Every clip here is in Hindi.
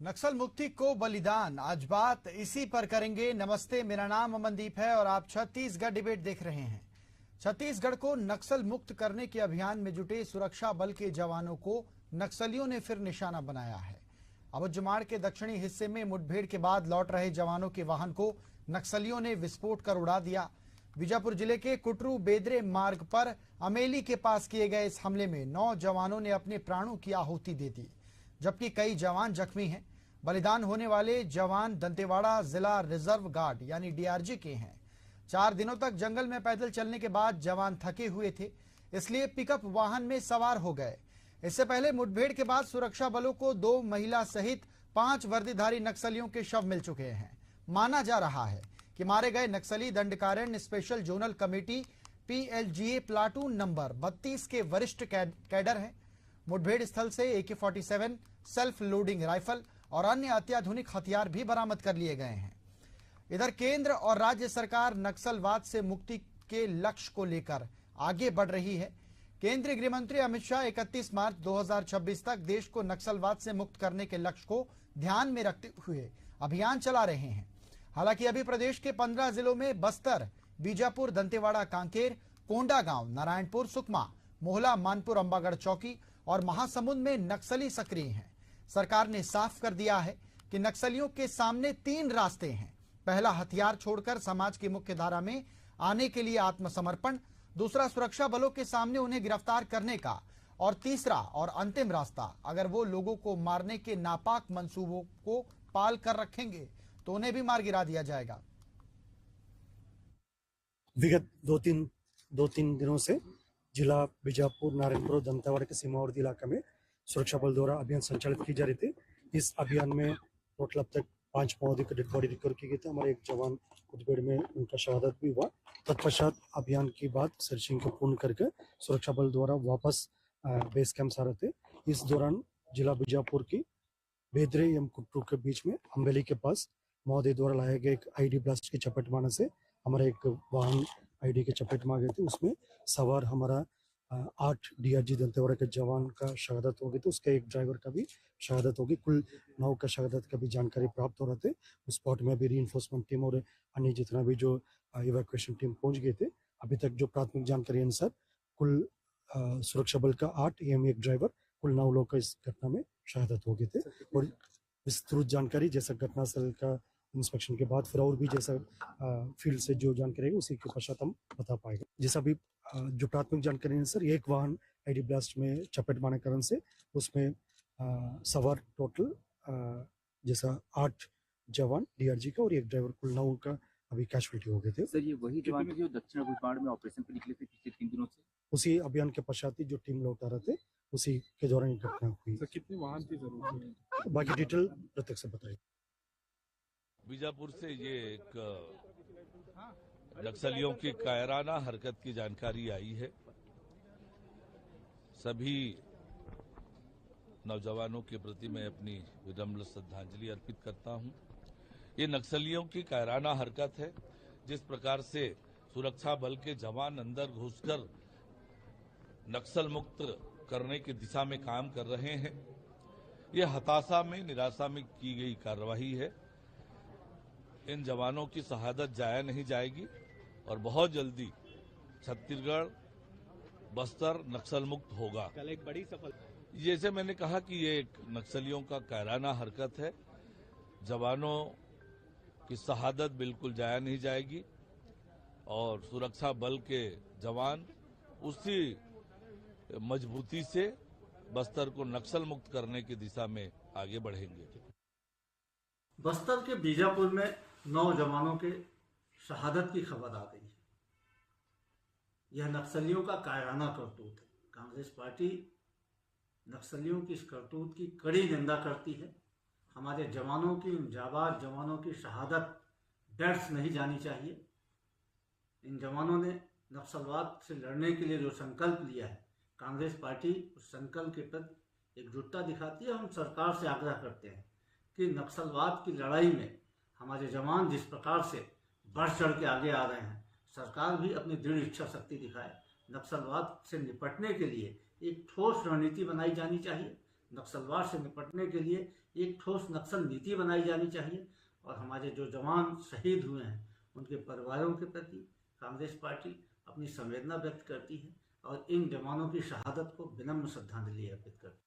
नक्सल मुक्ति को बलिदान, आज बात इसी पर करेंगे। नमस्ते, मेरा नाम अमनदीप है और आप छत्तीसगढ़ डिबेट देख रहे हैं। छत्तीसगढ़ को नक्सल मुक्त करने के अभियान में जुटे सुरक्षा बल के जवानों को नक्सलियों ने फिर निशाना बनाया है। अबुझमाड़ के दक्षिणी हिस्से में मुठभेड़ के बाद लौट रहे जवानों के वाहन को नक्सलियों ने विस्फोट कर उड़ा दिया। बीजापुर जिले के कुटरू बेदरे मार्ग पर अमेली के पास किए गए इस हमले में 9 जवानों ने अपने प्राणों की आहुति दे दी, जबकि कई जवान जख्मी हैं। बलिदान होने वाले जवान दंतेवाड़ा जिला रिजर्व गार्ड यानी डीआरजी के हैं। 4 दिनों तक जंगल में पैदल चलने के बाद जवान थके हुए थे, इसलिए पिकअप वाहन में सवार हो गए। इससे पहले मुठभेड़ के बाद सुरक्षा बलों को 2 महिला सहित 5 वर्दीधारी नक्सलियों के शव मिल चुके हैं। माना जा रहा है कि मारे गए नक्सली Dandakaranya special zonal committee PLGA platoon number 32 के वरिष्ठ कैडर हैं। मुठभेड़ स्थल से AK-47 सेल्फ लोडिंग राइफल और अन्य अत्याधुनिक हथियार भी बरामद कर लिए गए हैं। इधर केंद्र और राज्य सरकार नक्सलवाद से मुक्ति के लक्ष्य को लेकर आगे बढ़ रही है। केंद्रीय गृह मंत्री अमित शाह 31 मार्च 2026 तक देश को नक्सलवाद से मुक्त करने के लक्ष्य को ध्यान में रखते हुए अभियान चला रहे हैं। हालांकि अभी प्रदेश के 15 जिलों में बस्तर, बीजापुर, दंतेवाड़ा, कांकेर, कोंडागांव, नारायणपुर, सुकमा, मोहला, मानपुर, अंबागढ़ चौकी और महासमुंद में नक्सली सक्रिय हैं। सरकार ने साफ कर दिया है कि नक्सलियों के सामने 3 रास्ते हैं। पहला, हथियार छोड़कर समाज की मुख्य धारा में आने के लिए आत्मसमर्पण। दूसरा, सुरक्षा बलों के सामने उन्हें गिरफ्तार करने का। और तीसरा और अंतिम रास्ता, अगर वो लोगों को मारने के नापाक मंसूबों को पाल कर रखेंगे तो उन्हें भी मार गिरा दिया जाएगा। विगत दो तीन दिनों से जिला बीजापुर, नारायणपुर, दंतेवाड़ा के सीमावर्ती इलाका में सुरक्षा बल द्वारा अभियान संचालित की जा रही थी। इस अभियान में टोटल अब तक 5 माओवादी की डेड बॉडी रिकवर की गई थी। हमारे एक जवान मुठभेड़ में उनका शहादत भी हुआ। तत्पश्चात अभियान की बाद सर्चिंग को पूर्ण करके सुरक्षा बल द्वारा वापस बेस कैंप आ रहे थे। इस दौरान जिला बीजापुर की बेदरे एवं कुट्टू के बीच में अम्बेली के पास माओवादी द्वारा लाए गए एक आईडी ब्लास्ट की चपेट मारने से हमारा एक वाहन आईडी के चपेट में आ गए थे। उसमें सवार हमारा 8 डीआरजी दंतेवाड़ा के जवान का शहादत हो गई, तो उसका एक ड्राइवर का भी शहादत होगी। कुल 9 का शहादत का भी जानकारी प्राप्त हो रहे थे। उस स्पॉट में भी रीइंफोर्समेंट टीम और अन्य जितना भी जो इवैक्यूएशन टीम पहुंच गए थे। अभी तक जो प्राथमिक जानकारी अनुसार कुल सुरक्षा बल का 8 एवं एक ड्राइवर, कुल 9 लोग का इस घटना में शहादत हो गए थे। और विस्तृत जानकारी जैसा घटनास्थल का इंस्पेक्शन के बाद फिर और भी जैसा फील्ड से जो जानकारी है उसी के पश्चात हम बता पाएंगे। जैसा भी जो प्राथमिक जानकारी है सर, एक वाहन आईडी ब्लास्ट में चपेट मारने कारण से उसमें सवार टोटल जैसा 8 जवान डीआरजी का और एक ड्राइवर, कुल 9 का अभी कैजुअलिटी हो गए थे। सर, ये वही जवान थे जो दक्षिण अबुझमाड़ में ऑपरेशन पर निकले थे पिछले 3 दिनों से? उसी अभियान के पश्चात ही जो टीम लौटा रहे थे उसी के दौरान ये घटना हुई। सर, कितने वाहन की जरूरत है? बाकी डिटेल प्रत्यक्ष से बताइए। बीजापुर से ये एक नक्सलियों की कायराना हरकत की जानकारी आई है। सभी नौजवानों के प्रति मैं अपनी विनम्र श्रद्धांजलि अर्पित करता हूं। ये नक्सलियों की कायराना हरकत है। जिस प्रकार से सुरक्षा बल के जवान अंदर घुसकर नक्सल मुक्त करने की दिशा में काम कर रहे हैं, ये हताशा में, निराशा में की गई कार्रवाई है। इन जवानों की शहादत जाया नहीं जाएगी और बहुत जल्दी छत्तीसगढ़, बस्तर नक्सल मुक्त होगा। कल एक बड़ी सफलता, जैसे मैंने कहा कि ये एक नक्सलियों का कायराना हरकत है। जवानों की शहादत बिल्कुल जाया नहीं जाएगी और सुरक्षा बल के जवान उसी मजबूती से बस्तर को नक्सल मुक्त करने की दिशा में आगे बढ़ेंगे। बस्तर के बीजापुर में 9 जवानों के शहादत की खबर आ गई है। यह नक्सलियों का कायराना करतूत है। कांग्रेस पार्टी नक्सलियों की इस करतूत की कड़ी निंदा करती है। हमारे जवानों की, इन जाबाज जवानों की शहादत व्यर्थ नहीं जानी चाहिए। इन जवानों ने नक्सलवाद से लड़ने के लिए जो संकल्प लिया है, कांग्रेस पार्टी उस संकल्प के प्रति एकजुटता दिखाती है। हम सरकार से आग्रह करते हैं कि नक्सलवाद की लड़ाई में हमारे जवान जिस प्रकार से बढ़ चढ़ के आगे आ रहे हैं, सरकार भी अपनी दृढ़ इच्छा शक्ति दिखाए। नक्सलवाद से निपटने के लिए एक ठोस रणनीति बनाई जानी चाहिए। नक्सलवाद से निपटने के लिए एक ठोस नक्सल नीति बनाई जानी चाहिए और हमारे जो जवान शहीद हुए हैं उनके परिवारों के प्रति कांग्रेस पार्टी अपनी संवेदना व्यक्त करती है और इन जवानों की शहादत को विनम्र श्रद्धांजलि अर्पित करती है।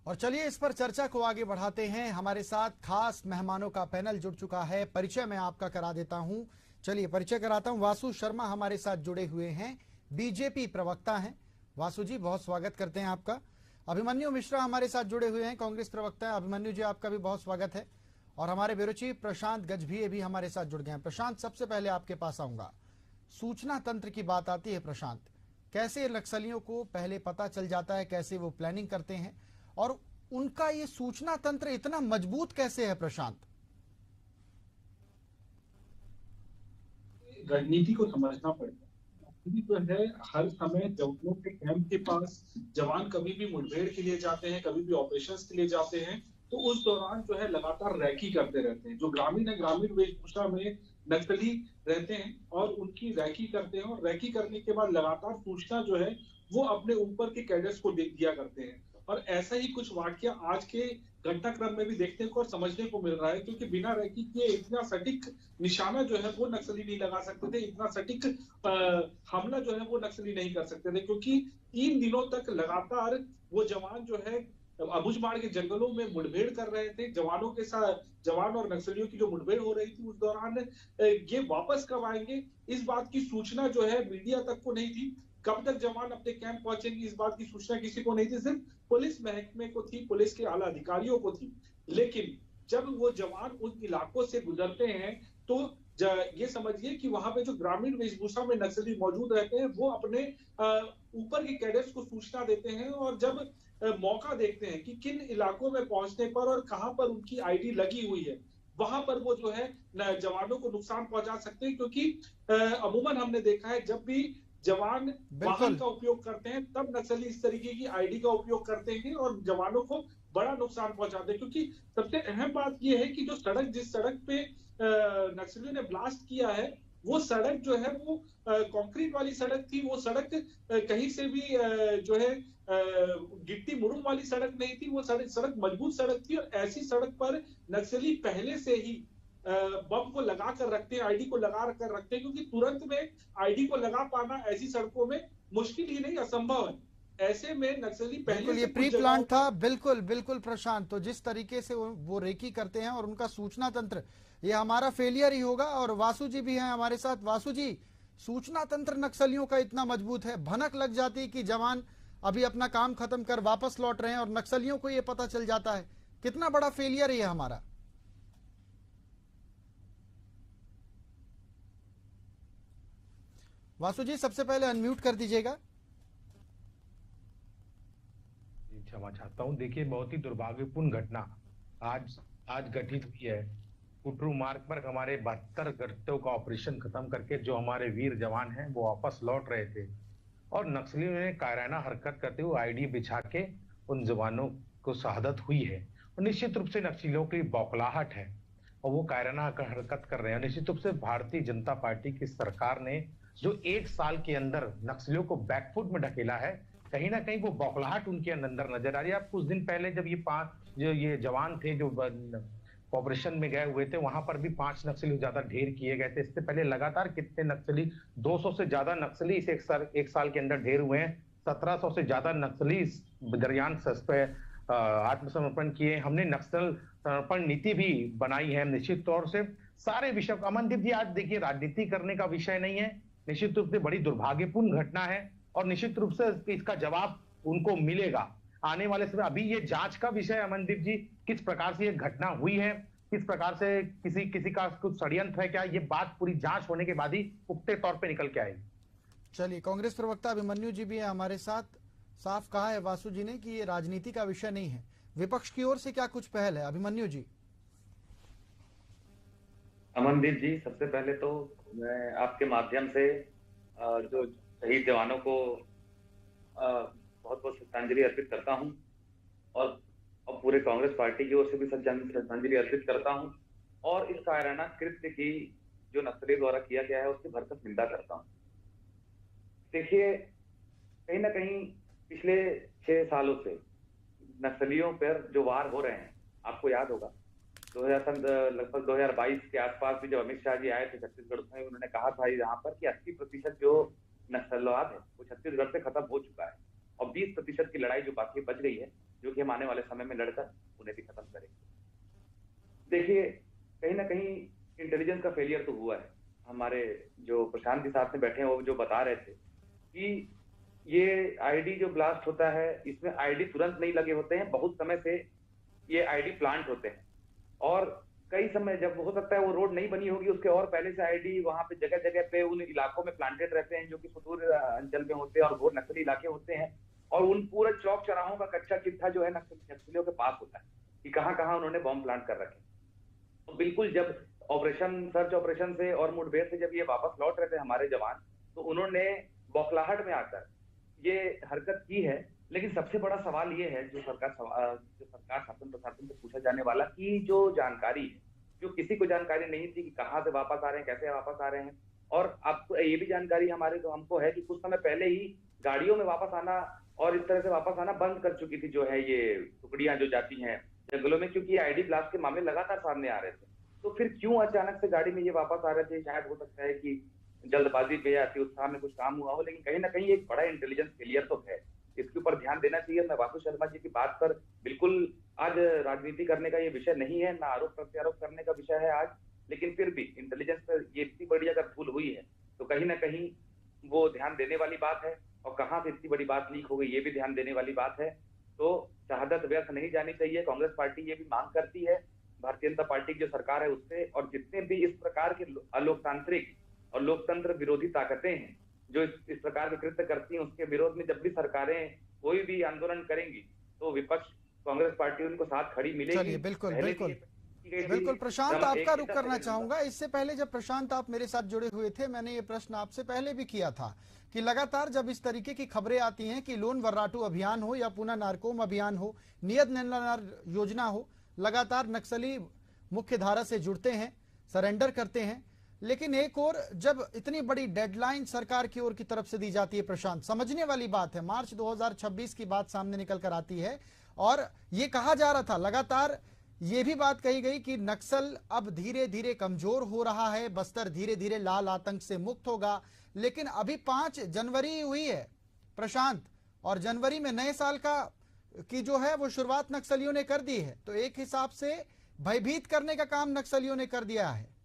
और चलिए इस पर चर्चा को आगे बढ़ाते हैं। हमारे साथ खास मेहमानों का पैनल जुड़ चुका है। परिचय मैं आपका करा देता हूं। चलिए परिचय कराता हूं। वासु शर्मा हमारे साथ जुड़े हुए हैं, बीजेपी प्रवक्ता हैं। वासु जी बहुत स्वागत करते हैं आपका। अभिमन्यु मिश्रा हमारे साथ जुड़े हुए हैं, कांग्रेस प्रवक्ता है। अभिमन्यु जी आपका भी बहुत स्वागत है। और हमारे ब्यूरो चीफ प्रशांत गजभिये भी हमारे साथ जुड़ गए हैं। प्रशांत, सबसे पहले आपके पास आऊंगा। सूचना तंत्र की बात आती है प्रशांत, कैसे नक्सलियों को पहले पता चल जाता है, कैसे वो प्लानिंग करते हैं और उनका ये सूचना तंत्र इतना मजबूत कैसे है प्रशांत? रणनीति को समझना पड़ेगा। जो है हर समय जवानों के कैंप के पास जवान कभी भी मुठभेड़ के लिए जाते हैं, कभी भी ऑपरेशंस के लिए जाते हैं, तो उस दौरान जो है लगातार रैकी करते रहते हैं। जो ग्रामीण है, ग्रामीण वेशभूषा में नक्सली रहते हैं और उनकी रैकी करते हैं और रैकी करने के बाद लगातार सूचना जो है वो अपने ऊपर के कैडर्स को दे दिया करते हैं। और ऐसा ही कुछ वाकया आज के घटनाक्रम में भी देखने को और समझने को मिल रहा है, क्योंकि बिना रैकी किए इतना सटीक निशाना जो है वो नक्सली नहीं लगा सकते थे, इतना सटीक हमला जो है वो नक्सली नहीं कर सकते थे, क्योंकि 3 दिनों तक लगातार वो जवान जो है अबुझमाड़ के जंगलों में मुठभेड़ कर रहे थे। जवानों के साथ, जवान और नक्सलियों की जो मुठभेड़ हो रही थी उस दौरान ये वापस कब आएंगे इस बात की सूचना जो है मीडिया तक को नहीं थी। कब तक जवान अपने कैंप पहुंचेंगे इस बात की सूचना किसी को नहीं थी, सिर्फ पुलिस महकमे को थी, पुलिस के आला अधिकारियों को थी। लेकिन जब वो जवान उन इलाकों से गुजरते हैं तो ये समझिए कि वहां पे जो ग्रामीण वेशभूषा में नक्सली मौजूद रहते हैं वो अपने ऊपर के कैडेट्स को सूचना देते हैं और जब मौका देखते हैं कि किन इलाकों में पहुंचने पर और कहां पर उनकी आईडी लगी हुई है, वहां पर वो जो है जवानों को नुकसान पहुंचा सकते हैं। क्योंकि अमूमन हमने देखा है जब भी जवान वाहन का उपयोग करते हैं तब नक्सली इस तरीके की आईडी का उपयोग करते हैं और जवानों को बड़ा नुकसान पहुंचाते हैं। क्योंकि सबसे अहम बात यह है कि जो सड़क, जिस सड़क पे नक्सलियों ने ब्लास्ट किया है वो सड़क जो है वो कंक्रीट वाली सड़क थी। वो सड़क कहीं से भी जो है गिट्टी मुरुम वाली सड़क नहीं थी, वो सड़क मजबूत सड़क थी। और ऐसी सड़क पर नक्सली पहले से ही बम को लगा कर रखते हैं, आईडी को लगा कर रखते हैं, क्योंकि तुरंत में आईडी को लगा पाना ऐसी सड़कों में मुश्किल ही नहीं, असंभव है। ऐसे में नक्सली पहले से ये प्री प्लान था। बिल्कुल बिल्कुल प्रशांत, तो जिस तरीके से वो रेकी करते हैं और उनका सूचना तंत्र, ये हमारा फेलियर ही होगा। और वासु जी भी हैं हमारे साथ। वासु जी, सूचना तंत्र नक्सलियों का इतना मजबूत है, भनक लग जाती है कि जवान अभी अपना काम खत्म कर वापस लौट रहे हैं और नक्सलियों को ये पता चल जाता है, कितना बड़ा फेलियर है हमारा। वासु जी सबसे पहले अनम्यूट कर दीजिएगा। क्षमा चाहता हूं। देखिए, बहुत ही दुर्भाग्यपूर्ण घटना आज घटित हुई है। कुटरू मार्ग पर हमारे 72 घंटों का ऑपरेशन खत्म करके जो हमारे वीर जवान हैं वो वापस लौट रहे थे और नक्सलियों ने कायराना हरकत करते हुए आईडी बिछा के उन जवानों को शहादत हुई है। और निश्चित रूप से नक्सलियों की बौखलाहट है और वो कायराना हरकत कर रहे हैं। निश्चित रूप से भारतीय जनता पार्टी की सरकार ने जो 1 साल के अंदर नक्सलियों को बैकफुट में ढकेला है, कहीं ना कहीं वो बौखलाहट उनके अंदर नजर आ रही है। आप कुछ दिन पहले जब ये जवान थे जो ऑपरेशन में गए हुए थे, वहां पर भी 5 नक्सली ज्यादा ढेर किए गए थे। इससे पहले लगातार कितने नक्सली, 200 से ज्यादा नक्सली इस एक साल के अंदर ढेर हुए हैं। 1700 से ज्यादा नक्सली दरमियान आत्मसमर्पण किए। हमने नक्सल समर्पण नीति भी बनाई है। निश्चित तौर से सारे विषय, अमनदीप जी, आज देखिए राजनीति करने का विषय नहीं है, निश्चित रूप से बड़ी दुर्भाग्यपूर्ण घटना है और निश्चित रूप से इसका जवाब उनको मिलेगा आने वाले समय। अभी ये जांच का विषय है अमनदीप जी, किस प्रकार से ये घटना हुई है, किस प्रकार से किसी का कुछ षड्यंत्र है क्या, ये बात पूरी जांच होने के बाद ही पुख्ते तौर पे निकल के आएगी। चलिए, कांग्रेस प्रवक्ता अभिमन्यु जी भी है हमारे साथ। साफ कहा है वासु जी ने कि ये राजनीति का विषय नहीं है। विपक्ष की ओर से क्या कुछ पहल है अभिमन्यु जी? अमनदीप जी, सबसे पहले तो मैं आपके माध्यम से जो शहीद जवानों को बहुत बहुत श्रद्धांजलि अर्पित करता हूं और पूरे कांग्रेस पार्टी की ओर से भी श्रद्धांजलि अर्पित करता हूं और इस कायराना कृत्य की जो नक्सलियों द्वारा किया गया है उसकी भरसक निंदा करता हूं। देखिए, कहीं ना कहीं पिछले 6 सालों से नक्सलियों पर जो वार हो रहे हैं, आपको याद होगा लगभग 2022 के आसपास भी जब अमित शाह जी आए थे छत्तीसगढ़ में, उन्होंने कहा था यहाँ पर कि 80% जो नक्सलवाद है वो छत्तीसगढ़ से खत्म हो चुका है और 20% की लड़ाई जो बाकी बच गई है, जो कि हम आने वाले समय में लड़कर उन्हें भी खत्म करेंगे। देखिए, कहीं ना कहीं इंटेलिजेंस का फेलियर तो हुआ है। हमारे जो प्रशांत जी साथ में बैठे हैं वो जो बता रहे थे कि ये आईडी जो ब्लास्ट होता है, इसमें आईडी तुरंत नहीं लगे होते हैं, बहुत समय से ये आईडी प्लांट होते हैं और कई समय जब हो सकता है वो रोड नहीं बनी होगी उसके और पहले से आईडी वहां पे जगह जगह पे उन इलाकों में प्लांटेड रहते हैं जो कि सुदूर अंचल में होते हैं और घोर नक्सली इलाके होते हैं और उन पूरे चौक चौराहों का कच्चा चिट्ठा जो है नक्सलियों के पास होता है कि कहाँ उन्होंने बॉम्ब प्लांट कर रखे। तो बिल्कुल जब सर्च ऑपरेशन से और मुठभेड़ से जब ये वापस लौट रहे थे हमारे जवान, तो उन्होंने बौखलाहट में आकर ये हरकत की है। लेकिन सबसे बड़ा सवाल ये है जो सरकार शासन प्रशासन से पूछा जाने वाला कि जो जानकारी है, जो किसी को जानकारी नहीं थी कि कहाँ से वापस आ रहे हैं, कैसे वापस आ रहे हैं, और आपको ये भी जानकारी हमको है कि कुछ समय पहले ही गाड़ियों में वापस आना और इस तरह से वापस आना बंद कर चुकी थी जो है ये टुकड़ियां जो जाती हैं जंगलों में, क्योंकि आईडी ब्लास्ट के मामले लगातार सामने आ रहे थे। तो फिर क्यों अचानक से गाड़ी में ये वापस आ रहे थे? शायद हो सकता है कि जल्दबाजी में या अति उत्साह में कुछ काम हुआ हो, लेकिन कहीं ना कहीं एक बड़ा इंटेलिजेंस फेलियर तो है। इसके ऊपर ध्यान देना चाहिए। मैं वासु शर्मा जी की बात पर बिल्कुल, आज राजनीति करने का ये विषय नहीं है, ना आरोप प्रत्यारोप करने का विषय है आज, लेकिन फिर भी इंटेलिजेंस पर ये इतनी बड़ी अगर भूल हुई है तो कहीं ना कहीं वो ध्यान देने वाली बात है, और कहाँ से इतनी बड़ी बात लीक हो गई ये भी ध्यान देने वाली बात है। तो शहादत व्यर्थ नहीं जानी चाहिए। कांग्रेस पार्टी ये भी मांग करती है भारतीय जनता पार्टी की जो सरकार है उससे, और जितने भी इस प्रकार के अलोकतांत्रिक और लोकतंत्र विरोधी ताकतें हैं जो इस प्रकार के कृत्य करती हैं, उसके विरोध में जब भी सरकारें कोई भी आंदोलन करेंगी तो विपक्ष कांग्रेस पार्टी उनको साथ खड़ी मिलेगी। चलिए, बिल्कुल प्रशांत, आपका रुख करना चाहूंगा। इससे पहले जब प्रशांत आप मेरे साथ जुड़े हुए थे, मैंने ये प्रश्न आपसे पहले भी किया था कि लगातार जब इस तरीके की खबरें आती हैं कि लोन वर्राटू अभियान हो या पुनः नारकोम अभियान हो, नियत निर्णय योजना हो, लगातार नक्सली मुख्य धारा से जुड़ते हैं, सरेंडर करते हैं। लेकिन एक और जब इतनी बड़ी डेडलाइन सरकार की ओर की तरफ से दी जाती है, प्रशांत, समझने वाली बात है, मार्च 2026 की बात सामने निकल कर आती है और ये कहा जा रहा था, लगातार ये भी बात कही गई कि नक्सल अब धीरे धीरे कमजोर हो रहा है, बस्तर धीरे धीरे लाल आतंक से मुक्त होगा। लेकिन अभी 5 जनवरी हुई है प्रशांत, और जनवरी में नए साल की जो है वो शुरुआत नक्सलियों ने कर दी है। तो एक हिसाब से भयभीत करने का काम नक्सलियों ने कर दिया है।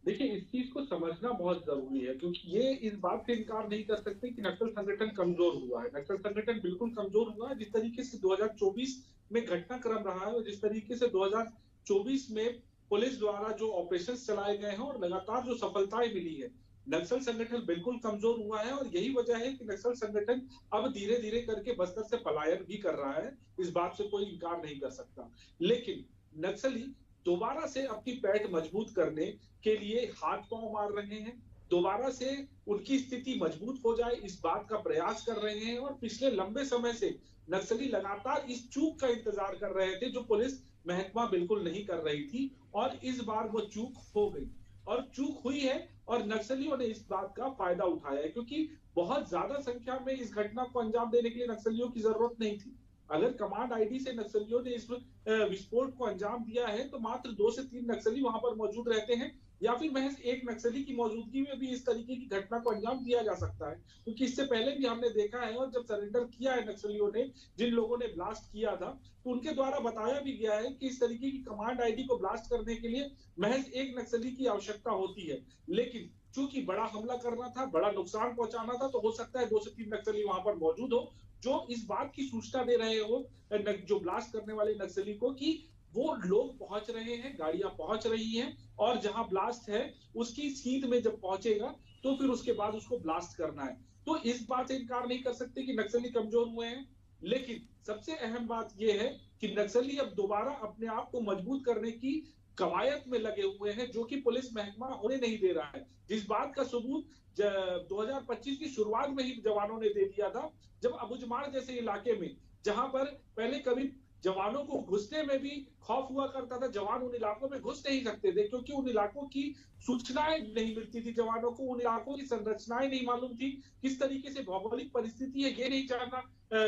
देखिए, इस चीज को समझना बहुत जरूरी है, क्योंकि ये इस बात से इनकार नहीं कर सकते कि नक्सल संगठन कमजोर हुआ है। नक्सल संगठन बिल्कुल कमजोर हुआ है। जिस तरीके से 2024 में घटनाक्रम रहा है और जिस तरीके से 2024 में पुलिस द्वारा जो ऑपरेशन चलाए गए हैं और लगातार जो सफलताएं मिली है, नक्सल संगठन बिल्कुल कमजोर हुआ है। और यही वजह है कि नक्सल संगठन अब धीरे धीरे करके बस्तर से पलायन भी कर रहा है। इस बात से कोई इनकार नहीं कर सकता। लेकिन नक्सली दोबारा से अपनी पैठ मजबूत करने के लिए हाथ पांव मार रहे हैं, दोबारा से उनकी स्थिति मजबूत हो जाए इस बात का प्रयास कर रहे हैं। और पिछले लंबे समय से नक्सली लगातार इस चूक का इंतजार कर रहे थे जो पुलिस महकमा बिल्कुल नहीं कर रही थी, और इस बार वो चूक हो गई और चूक हुई है। और नक्सलियों ने इस बात का फायदा उठाया है, क्योंकि बहुत ज्यादा संख्या में इस घटना को अंजाम देने के लिए नक्सलियों की जरूरत नहीं थी। अगर कमांड आईडी से नक्सलियों ने इस विस्फोट को अंजाम दिया है तो मात्र 2 से 3 नक्सली वहां पर मौजूद रहते हैं, या फिर महज एक नक्सली की मौजूदगी में भी इस तरीके की घटना को अंजाम दिया जा सकता है। क्योंकि इससे पहले भी हमने देखा है, और जब सरेंडर किया है नक्सलियों ने, जिन लोगों ने ब्लास्ट किया था, तो उनके द्वारा बताया भी गया है कि इस तरीके की कमांड आईडी को ब्लास्ट करने के लिए महज एक नक्सली की आवश्यकता होती है। लेकिन चूंकि बड़ा हमला करना था, बड़ा नुकसान पहुंचाना था, तो हो सकता है 2 से 3 नक्सली वहां पर मौजूद हो जो इस बात की सूचना दे रहे हो जो ब्लास्ट करने वाले नक्सली को कि वो लोग पहुंच रहे हैं, गाड़ियां पहुंच रही हैं, और जहां ब्लास्ट है उसकी सीध में जब पहुंचेगा तो फिर उसके बाद उसको ब्लास्ट करना है। तो इस बात से इनकार नहीं कर सकते कि नक्सली कमजोर हुए हैं। लेकिन सबसे अहम बात यह है कि नक्सली अब दोबारा अपने आप को मजबूत करने की कवायद में लगे हुए हैं, जो कि पुलिस महकमा होने नहीं दे रहा है। जिस बात का सबूत 2025 की शुरुआत में ही जवानों ने दे दिया था, जब अबुझमाड़ जैसे इलाके में, जहां पर पहले कभी जवानों को घुसने में भी खौफ हुआ करता था। जवान उन इलाकों में घुस नहीं सकते थे क्योंकि उन इलाकों की सूचनाएं नहीं मिलती थी जवानों को, उन इलाकों की संरचनाएं नहीं मालूम थी, किस तरीके से भौगोलिक परिस्थिति है ये नहीं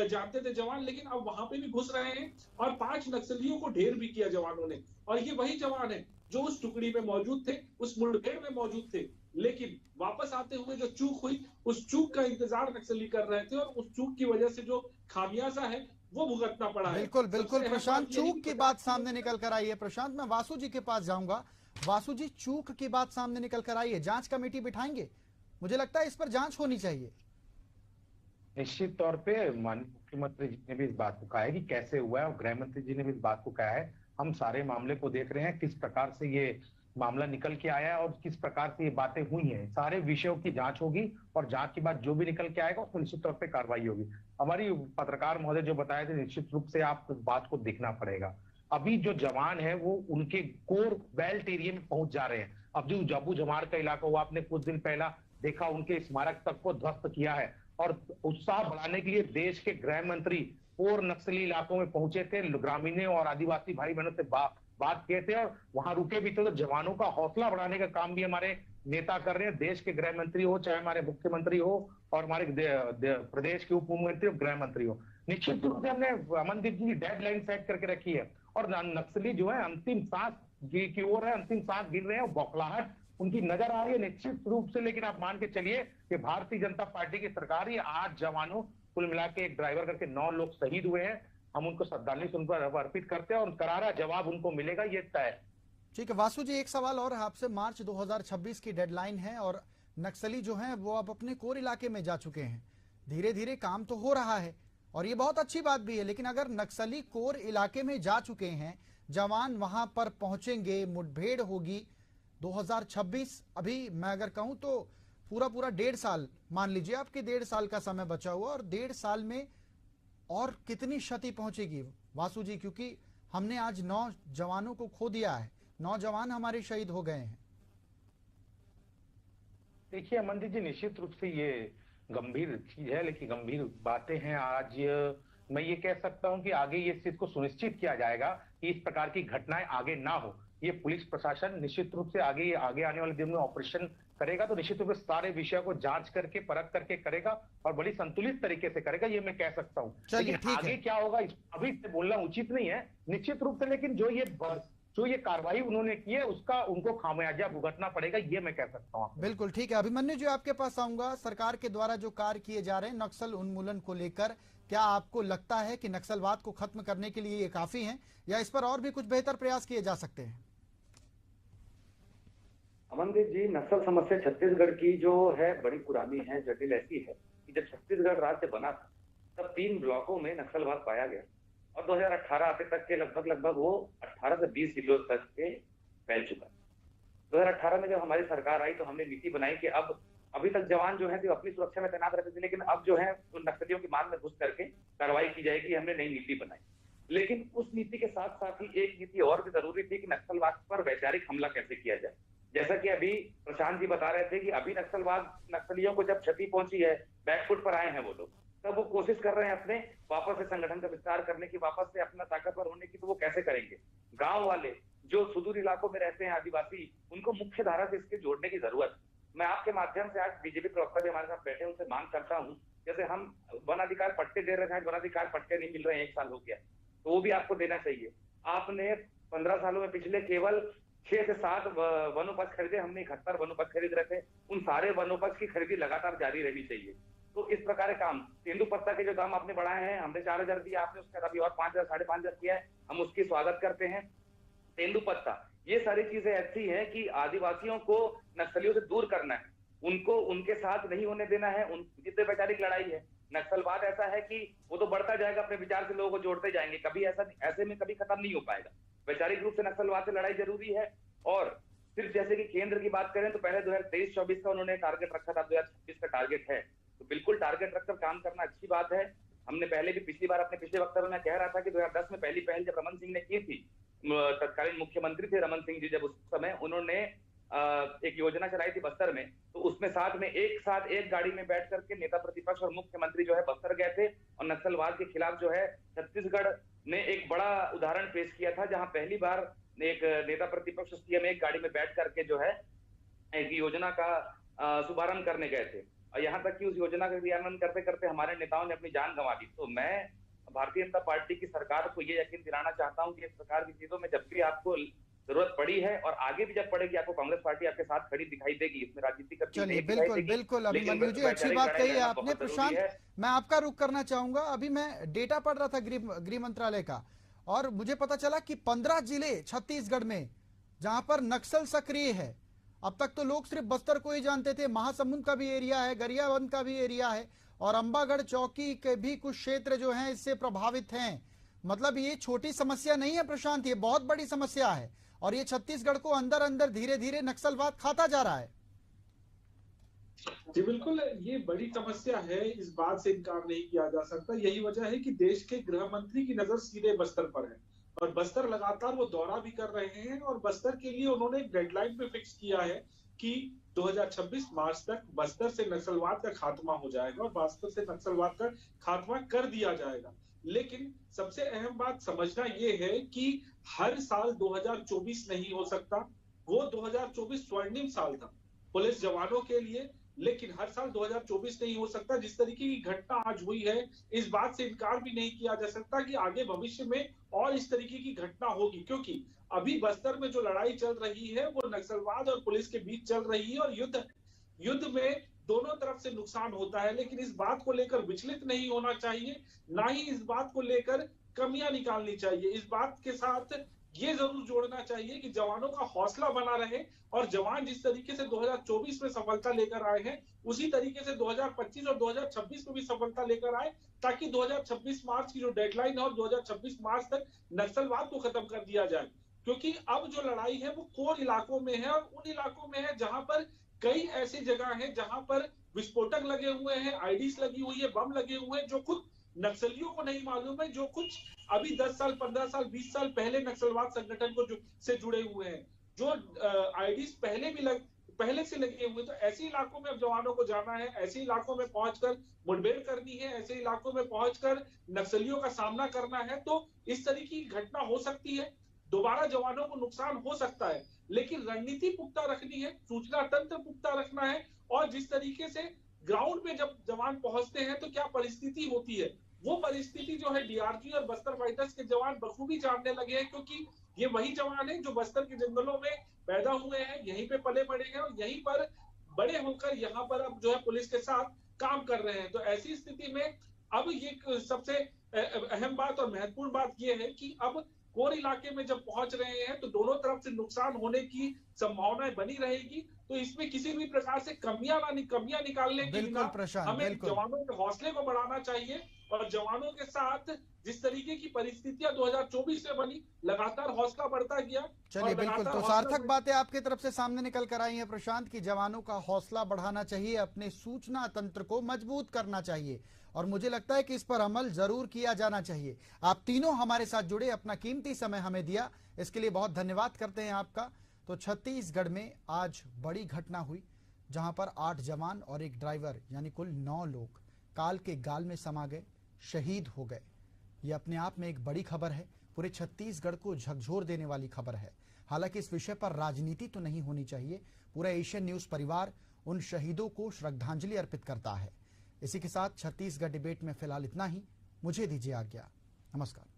जानते थे जवान। लेकिन अब वहां पे भी घुस रहे हैं और 5 नक्सलियों को ढेर भी किया जवानों ने। और ये वही जवान है जो उस टुकड़ी में मौजूद थे, उस मुठभेड़ में मौजूद थे, लेकिन वापस आते हुए जो चूक हुई उस चूक का इंतजार नक्सली कर रहे थे और उस चूक की वजह से जो खामियाजा है वो भुगतना पड़ा है। बिल्कुल बिल्कुल प्रशांत, चूक की बात सामने निकल कर आई है। प्रशांत, मैं वासु जी के पास जाऊंगा। वासु जी, चूक की बात सामने निकल कर आई है, जांच कमेटी बिठाएंगे? मुझे लगता है इस पर जांच होनी चाहिए। निश्चित तौर पे माननीय मुख्यमंत्री जी ने भी इस बात को कहा है कि कैसे हुआ है, और गृह मंत्री जी ने भी इस बात को कहा है। हम सारे मामले को देख रहे हैं, किस प्रकार से ये मामला निकल के आया है और किस प्रकार से ये बातें हुई हैं। सारे विषयों की जांच होगी और जांच के बाद जो भी निकल के आएगा उसमें निश्चित तौर पे कार्रवाई होगी। हमारी पत्रकार महोदय जो बताए थे, निश्चित रूप से आप इस बात को देखना पड़ेगा। अभी जो जवान है वो उनके कोर बेल्ट एरिया में पहुंच जा रहे हैं। अब जो जाबू जमाड़ का इलाका हुआ, आपने कुछ दिन पहला देखा, उनके स्मारक तक को ध्वस्त किया है। और उत्साह बढ़ाने के लिए देश के गृह मंत्री कोर नक्सली इलाकों में पहुंचे थे, ग्रामीणों और आदिवासी भाई बहनों से बात किए थे और वहां रुके भी थे। तो जवानों का हौसला बढ़ाने का काम भी हमारे नेता कर रहे हैं। देश के गृह मंत्री हो, चाहे हमारे मुख्यमंत्री हो और हमारे प्रदेश के उप मुख्यमंत्री और गृह मंत्री हो, निश्चित रूप से हमने अमनदीप जी की डेडलाइन सेट करके रखी है। और नक्सली जो है अंतिम सांस की ओर है, अंतिम सांस गिन रहे हैं, बौखलाहट उनकी नजर आ रही है निश्चित रूप से। लेकिन आप मान के चलिए कि भारतीय जनता पार्टी की सरकार, ये 8 जवानों, कुल मिला के एक ड्राइवर करके 9 लोग शहीद हुए हैं। हम उनको श्रद्धांजलि उन पर अर्पित करते हैं और करारा जवाब उनको मिलेगा, ये तय है। ठीक है वासु जी, एक सवाल और है आपसे। मार्च 2026 की डेडलाइन है और नक्सली जो हैं वो अब अपने कोर इलाके में जा चुके हैं। धीरे धीरे काम तो हो रहा है और ये बहुत अच्छी बात भी है, लेकिन अगर नक्सली कोर इलाके में जा चुके हैं, जवान वहां पर पहुंचेंगे, मुठभेड़ होगी 2026, अभी मैं अगर कहूं तो पूरा 1.5 साल मान लीजिए आपके 1.5 साल का समय बचा हुआ, और 1.5 साल में और कितनी क्षति पहुंचेगी वासु जी? क्योंकि हमने आज 9 जवानों को खो दिया है, 9 जवान हमारे शहीद हो गए हैं। देखिए अमनदीप जी, निश्चित रूप से ये गंभीर चीज है, लेकिन गंभीर बातें हैं। आज मैं ये कह सकता हूं कि आगे ये चीज को सुनिश्चित किया जाएगा कि इस प्रकार की घटनाएं आगे ना हो। ये पुलिस प्रशासन निश्चित रूप से आगे आने वाले दिन में ऑपरेशन करेगा, तो निश्चित रूप से सारे विषयों को जांच करके परख करके करेगा और बड़ी संतुलित तरीके से करेगा, ये मैं कह सकता हूँ। लेकिन आगे क्या होगा अभी से बोलना उचित नहीं है निश्चित रूप से। लेकिन जो ये कार्रवाई उन्होंने की है उसका उनको खामियाजा भुगतना पड़ेगा, ये मैं कह सकता हूँ। बिल्कुल ठीक है। अभिमन्यु जी, आपके पास आऊंगा। सरकार के द्वारा जो कार्य किए जा रहे हैं नक्सल उन्मूलन को लेकर, क्या आपको लगता है कि नक्सलवाद को खत्म करने के लिए ये काफी है या इस पर और भी कुछ बेहतर प्रयास किए जा सकते हैं? अमनदीप जी, नक्सल समस्या छत्तीसगढ़ की जो है बड़ी पुरानी है, जटिल ऐसी है कि जब छत्तीसगढ़ राज्य बना था तब 3 ब्लॉकों में नक्सलवाद पाया गया और 2018 आते तक के लगभग वो 18 से 20 जिलों तक के फैल चुका। 2018 में जब हमारी सरकार आई तो हमने नीति बनाई कि अब अभी तक जवान जो है तो अपनी सुरक्षा में तैनात रहते थे, लेकिन अब जो है तो नक्सलियों की मान में घुस करके कार्रवाई की जाएगी। हमने नई नीति बनाई, लेकिन उस नीति के साथ साथ ही एक नीति और भी जरूरी थी कि नक्सलवाद पर वैचारिक हमला कैसे किया जाए। जैसा कि अभी प्रशांत जी बता रहे थे कि अभी नक्सलियों को जब क्षति पहुंची है, बैकफुट पर आए हैं वो लोग, तब वो कोशिश कर रहे हैं अपने वापस से संगठन का विस्तार करने की, वापस से अपना ताकतवर होने की। तो वो कैसे करेंगे? गांव वाले जो सुदूर इलाकों में रहते हैं, आदिवासी, उनको मुख्य धारा से इसके जोड़ने की जरूरत। मैं आपके माध्यम से आज बीजेपी प्रवक्ता भी हमारे साथ बैठे, उनसे मांग करता हूँ, जैसे हम वन अधिकार पट्टे दे रहे हैं, वन अधिकार पट्टे नहीं मिल रहे हैं, 1 साल हो गया, तो वो भी आपको देना चाहिए। आपने 15 सालों में पिछले केवल 6 से 7 वनोपज खरीदे, हमने 71 वनोपज खरीद रहे थे। उन सारे वनोपज की खरीदी लगातार जारी रहनी चाहिए। तो इस प्रकार के काम, तेंदु पत्ता के जो दाम आपने बढ़ाए हैं, हमने 4000 दिया, आपने उसका अभी और 5000 5,500 किया है, हम उसकी स्वागत करते हैं। तेंदु पत्ता, ये सारी चीजें ऐसी हैं कि आदिवासियों को नक्सलियों से दूर करना है, उनको उनके साथ नहीं होने देना है। जितने वैचारिक लड़ाई है, नक्सलवाद ऐसा है कि वो तो बढ़ता जाएगा, अपने विचार से लोगों को जोड़ते जाएंगे, कभी ऐसे में कभी खत्म नहीं हो पाएगा। वैचारिक रूप से नक्सलवाद से लड़ाई जरूरी है। और सिर्फ जैसे कि केंद्र की बात करें तो पहले 2023-24 का उन्होंने टारगेट रखा था, 2026 का टारगेट है, तो बिल्कुल टारगेट रखकर काम करना अच्छी बात है। हमने पहले भी पिछली बार अपने पिछले वक्तव्य में कह रहा था कि 2010 में पहली पहल जब रमन सिंह ने की थी, तत्कालीन मुख्यमंत्री थे रमन सिंह जी, जब उस समय उन्होंने एक योजना चलाई थी बस्तर में, तो उसमें साथ में एक गाड़ी में बैठ करके नेता प्रतिपक्ष और मुख्यमंत्री जो है बस्तर गए थे और नक्सलवाद के खिलाफ जो है छत्तीसगढ़ ने एक बड़ा उदाहरण पेश किया था, जहां पहली बार एक नेता प्रतिपक्ष सीएम एक गाड़ी में बैठ करके जो है एक योजना का शुभारंभ करने गए थे और यहाँ तक कि उस योजना का क्रियान्वयन करते करते हमारे नेताओं ने अपनी जान गंवा दी। तो मैं भारतीय जनता पार्टी की सरकार को ये यकीन दिलाना चाहता हूँ कि इस प्रकार की चीजों में जब भी आपको जरूरत पड़ी है और आगे भी जब पड़ेगी, आपको कांग्रेस पार्टी आपके साथ खड़ी दिखाई देगी, इसमें राजनीति करती चलिए बिल्कुल बिल्कुल अभिमन्यु जी अच्छी बात कही है आपने। प्रशांत, मैं आपका रुख करना चाहूंगा। अभी मैं डेटा पढ़ रहा था गृह मंत्रालय का और मुझे पता चला कि 15 जिले छत्तीसगढ़ में जहां पर नक्सल सक्रिय है। अब तक तो लोग सिर्फ बस्तर को ही जानते थे, महासमुंद का भी एरिया है, गरियाबंद का भी एरिया है और अंबागढ़ चौकी के भी कुछ क्षेत्र जो हैं इससे प्रभावित हैं। मतलब ये छोटी समस्या नहीं है प्रशांत, ये बहुत बड़ी समस्या है और ये छत्तीसगढ़ को अंदर अंदर धीरे धीरे नक्सलवाद खाता जा रहा है। जी बिल्कुल, ये बड़ी समस्या है, इस बात से इनकार नहीं किया जा सकता। यही वजह है कि देश के गृह मंत्री की नजर सीधे बस्तर पर है और बस्तर लगातार वो दौरा भी कर रहे हैं और बस्तर के लिए उन्होंने एक डेडलाइन पे फिक्स किया है कि 2026 मार्च तक बस्तर से नक्सलवाद का खात्मा हो जाएगा और बस्तर से नक्सलवाद का खात्मा कर दिया जाएगा। लेकिन सबसे अहम बात समझना ये है कि हर साल 2024 नहीं हो सकता। वो 2024 स्वर्णिम साल था पुलिस जवानों के लिए, लेकिन हर साल 2024 नहीं हो सकता। जिस तरीके की घटना आज हुई है, इस बात से इनकार भी नहीं किया जा सकता कि आगे भविष्य में और इस तरीके की घटना होगी, क्योंकि अभी बस्तर में जो लड़ाई चल रही है वो नक्सलवाद और पुलिस के बीच चल रही है और युद्ध में दोनों तरफ से नुकसान होता है। लेकिन इस बात को लेकर विचलित नहीं होना चाहिए, ना ही इस बात को लेकर कमियां निकालनी चाहिए। इस बात के साथ ये जरूर जोड़ना चाहिए कि जवानों का हौसला बना रहे और जवान जिस तरीके से 2024 में सफलता लेकर आए हैं उसी तरीके से 2025 और 2026 में भी सफलता लेकर आए, ताकि 2026 मार्च की जो डेडलाइन है और 2026 मार्च तक नक्सलवाद को खत्म कर दिया जाए। क्योंकि अब जो लड़ाई है वो कोर इलाकों में है और उन इलाकों में है जहां पर कई ऐसी जगह है जहां पर विस्फोटक लगे हुए हैं, आईडीज लगी हुई है, बम लगे हुए हैं, जो खुद नक्सलियों को नहीं मालूम है, जो कुछ अभी 10 साल 15 साल 20 साल पहले नक्सलवाद संगठन को से जुड़े हुए हैं, जो आईडीज पहले से लगे हुए। तो ऐसे इलाकों में अब जवानों को जाना है, ऐसे इलाकों में पहुंचकर मुठभेड़ करनी है, ऐसे इलाकों में पहुंचकर नक्सलियों का सामना करना है। तो इस तरीके की घटना हो सकती है, दोबारा जवानों को नुकसान हो सकता है, लेकिन रणनीति पुख्ता रखनी है, सूचना तंत्र पुख्ता रखना है और जिस तरीके से ग्राउंड पे जब जवान पहुंचते हैं तो क्या परिस्थिति होती है, वो परिस्थिति जो है डीआरजी और बस्तर फाइटर्स के जवान बखूबी जानने लगे हैं, क्योंकि ये वही जवान हैं जो बस्तर के जंगलों में पैदा हुए हैं, यहीं पे पले बड़े हैं और यहीं पर बड़े होकर यहाँ पर अब जो है पुलिस के साथ काम कर रहे हैं। तो ऐसी स्थिति में अब ये सबसे अहम बात और महत्वपूर्ण बात ये है कि अब कोर इलाके में जब पहुंच रहे हैं तो दोनों तरफ से नुकसान होने की संभावनाएं बनी रहेगी। तो इसमें किसी भी प्रकार से कमियां निकालने के लिए हमें जवानों के हौसले को बढ़ाना चाहिए और जवानों के साथ जिस तरीके की परिस्थितियां 2024 में बनी, लगातार हौसला बढ़ता गया। चलिए बिल्कुल, तो सार्थक बातें आपकी तरफ से सामने निकल कर आई हैं प्रशांत की जवानों का हौसला बढ़ाना चाहिए, अपने सूचना तंत्र को मजबूत करना चाहिए और मुझे लगता है कि इस पर अमल जरूर किया जाना चाहिए। आप तीनों हमारे साथ जुड़े, अपना कीमती समय हमें दिया, इसके लिए बहुत धन्यवाद करते हैं आपका। तो छत्तीसगढ़ में आज बड़ी घटना हुई जहां पर 8 जवान और एक ड्राइवर यानी कुल 9 लोग काल के गाल में समा गए, शहीद हो गए। ये अपने आप में एक बड़ी खबर है, पूरे छत्तीसगढ़ को झकझोर देने वाली खबर है। हालांकि इस विषय पर राजनीति तो नहीं होनी चाहिए। पूरा एशियन न्यूज परिवार उन शहीदों को श्रद्धांजलि अर्पित करता है। इसी के साथ छत्तीसगढ़ डिबेट में फिलहाल इतना ही। मुझे दीजिए आज्ञा। नमस्कार।